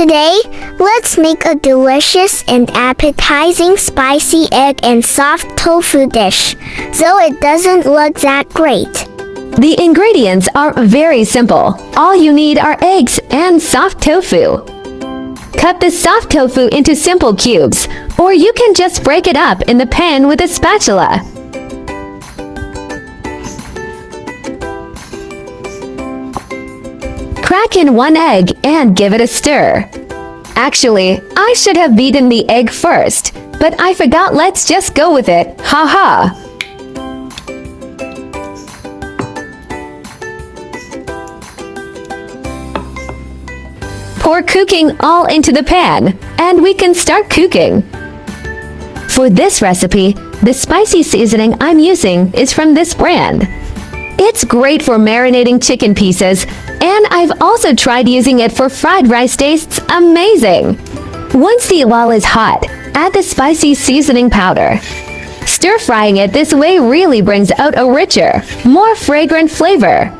Today, let's make a delicious and appetizing spicy egg and soft tofu dish, though it doesn't look that great. The ingredients are very simple. All you need are eggs and soft tofu. Cut the soft tofu into simple cubes, or you can just break it up in the pan with a spatula. Crack in one egg and give it a stir. Actually, I should have beaten the egg first, but I forgot. Let's just go with it, haha. Pour cooking all into the pan, and we can start cooking. For this recipe, the spicy seasoning I'm using is from this brand. It's great for marinating chicken pieces, and I've also tried using it for fried rice. Tastes amazing. Once the oil is hot, add the spicy seasoning powder. Stir-frying it this way really brings out a richer, more fragrant flavor.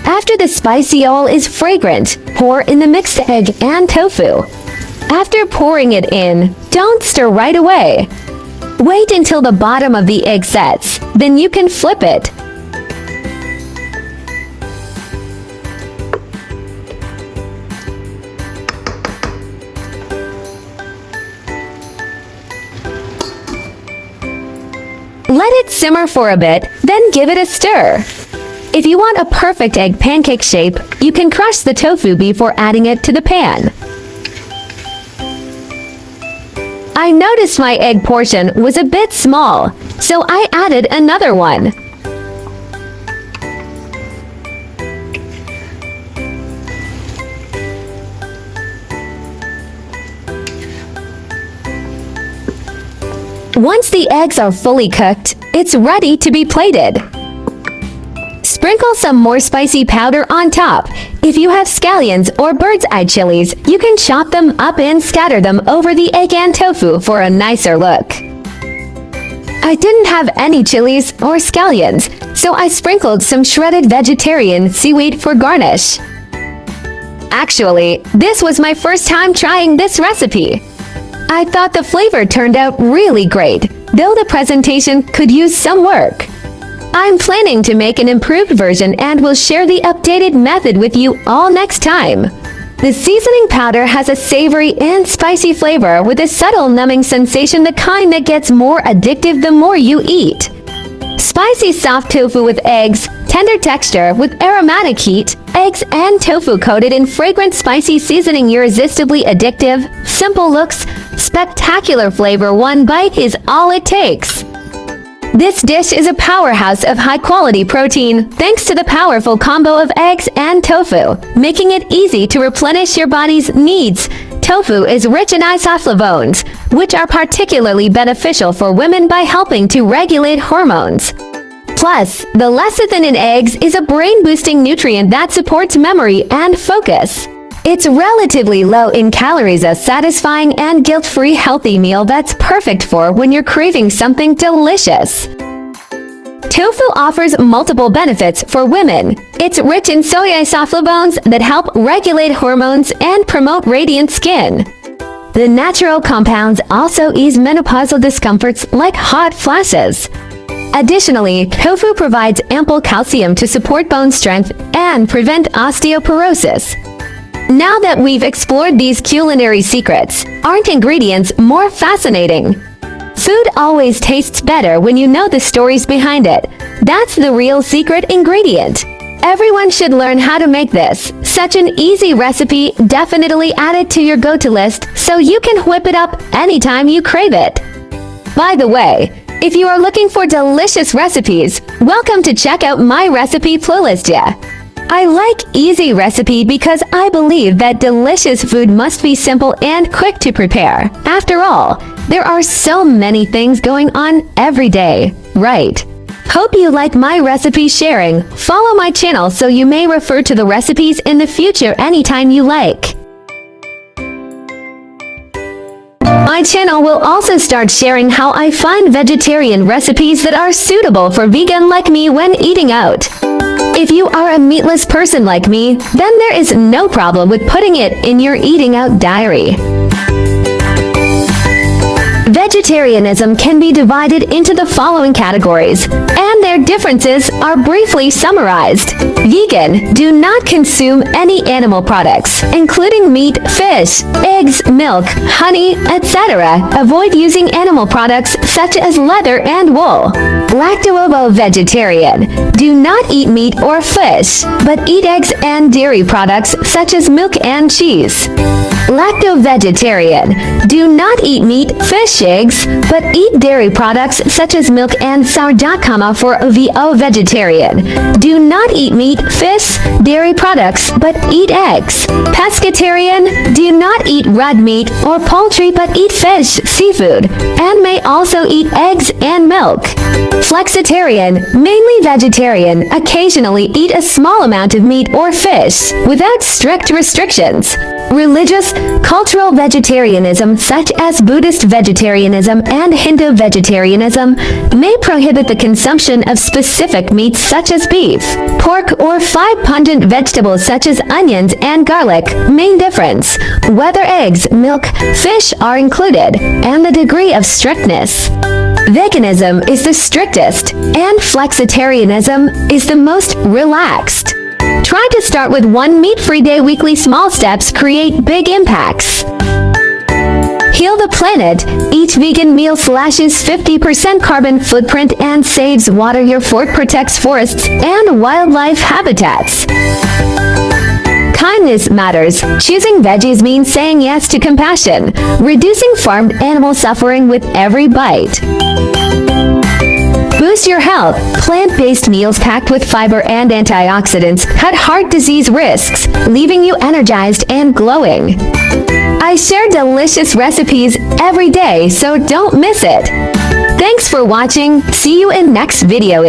After the spicy oil is fragrant, pour in the mixed egg and tofu. After pouring it in, don't stir right away. Wait until the bottom of the egg sets, then you can flip it. Let it simmer for a bit, then give it a stir. If you want a perfect egg pancake shape, you can crush the tofu before adding it to the pan. I noticed my egg portion was a bit small, so I added another one. Once the eggs are fully cooked, it's ready to be plated. Sprinkle some more spicy powder on top. If you have scallions or bird's eye chilies, you can chop them up and scatter them over the egg and tofu for a nicer look. I didn't have any chilies or scallions, so I sprinkled some shredded vegetarian seaweed for garnish. Actually, this was my first time trying this recipe. I thought the flavor turned out really great, though the presentation could use some work. I'm planning to make an improved version and will share the updated method with you all next time. The seasoning powder has a savory and spicy flavor with a subtle numbing sensation, the kind that gets more addictive the more you eat. Spicy soft tofu with eggs, tender texture with aromatic heat, eggs and tofu coated in fragrant spicy seasoning, irresistibly addictive, simple looks, spectacular flavor. One bite is all it takes. This dish is a powerhouse of high-quality protein, thanks to the powerful combo of eggs and tofu, making it easy to replenish your body's needs. Tofu is rich in isoflavones, which are particularly beneficial for women by helping to regulate hormones. Plus, the lecithin in eggs is a brain-boosting nutrient that supports memory and focus. It's relatively low in calories, a satisfying and guilt-free healthy meal that's perfect for when you're craving something delicious. Tofu offers multiple benefits for women. It's rich in soy isoflavones that help regulate hormones and promote radiant skin. The natural compounds also ease menopausal discomforts like hot flashes. Additionally, tofu provides ample calcium to support bone strength and prevent osteoporosis. Now that we've explored these culinary secrets, aren't ingredients more fascinating? Food always tastes better when you know the stories behind it. That's the real secret ingredient. Everyone should learn how to make this. Such an easy recipe. Definitely add it to your go-to list so you can whip it up anytime you crave it. By the way, if you are looking for delicious recipes, welcome to check out my recipe playlist. I like easy recipe because I believe that delicious food must be simple and quick to prepare. After all, there are so many things going on every day, right? Hope you like my recipe sharing. Follow my channel so you may refer to the recipes in the future anytime you like. My channel will also start sharing how I find vegetarian recipes that are suitable for vegan like me when eating out. If you are a meatless person like me, then there is no problem with putting it in your eating out diary. Vegetarianism can be divided into the following categories, and their differences are briefly summarized. Vegan, do not consume any animal products, including meat, fish, eggs, milk, honey, etc. Avoid using animal products such as leather and wool. Lacto-ovo-vegetarian, do not eat meat or fish, but eat eggs and dairy products such as milk and cheese. Lacto-vegetarian, do not eat meat, fish, eggs, but eat dairy products such as milk and sourdough, for VO-vegetarian. Do not eat meat, fish, dairy products, but eat eggs. Pescatarian, do not eat red meat or poultry but eat fish, seafood, and may also eat eggs and milk. Flexitarian, mainly vegetarian, occasionally eat a small amount of meat or fish, without strict restrictions. Religious, cultural vegetarianism such as Buddhist vegetarianism and Hindu vegetarianism may prohibit the consumption of specific meats such as beef, pork, or 5 pungent vegetables such as onions and garlic. Main difference: whether eggs, milk, fish are included, and the degree of strictness. Veganism is the strictest, and flexitarianism is the most relaxed. Try to start with 1 meat-free day. Weekly small steps create big impacts. Heal the planet. Each vegan meal slashes 50% carbon footprint and saves water. Your fork protects forests and wildlife habitats. Kindness matters. Choosing veggies means saying yes to compassion, reducing farmed animal suffering with every bite. Boost your health. Plant-based meals packed with fiber and antioxidants cut heart disease risks, leaving you energized and glowing. I share delicious recipes every day, so don't miss it. Thanks for watching. See you in next video.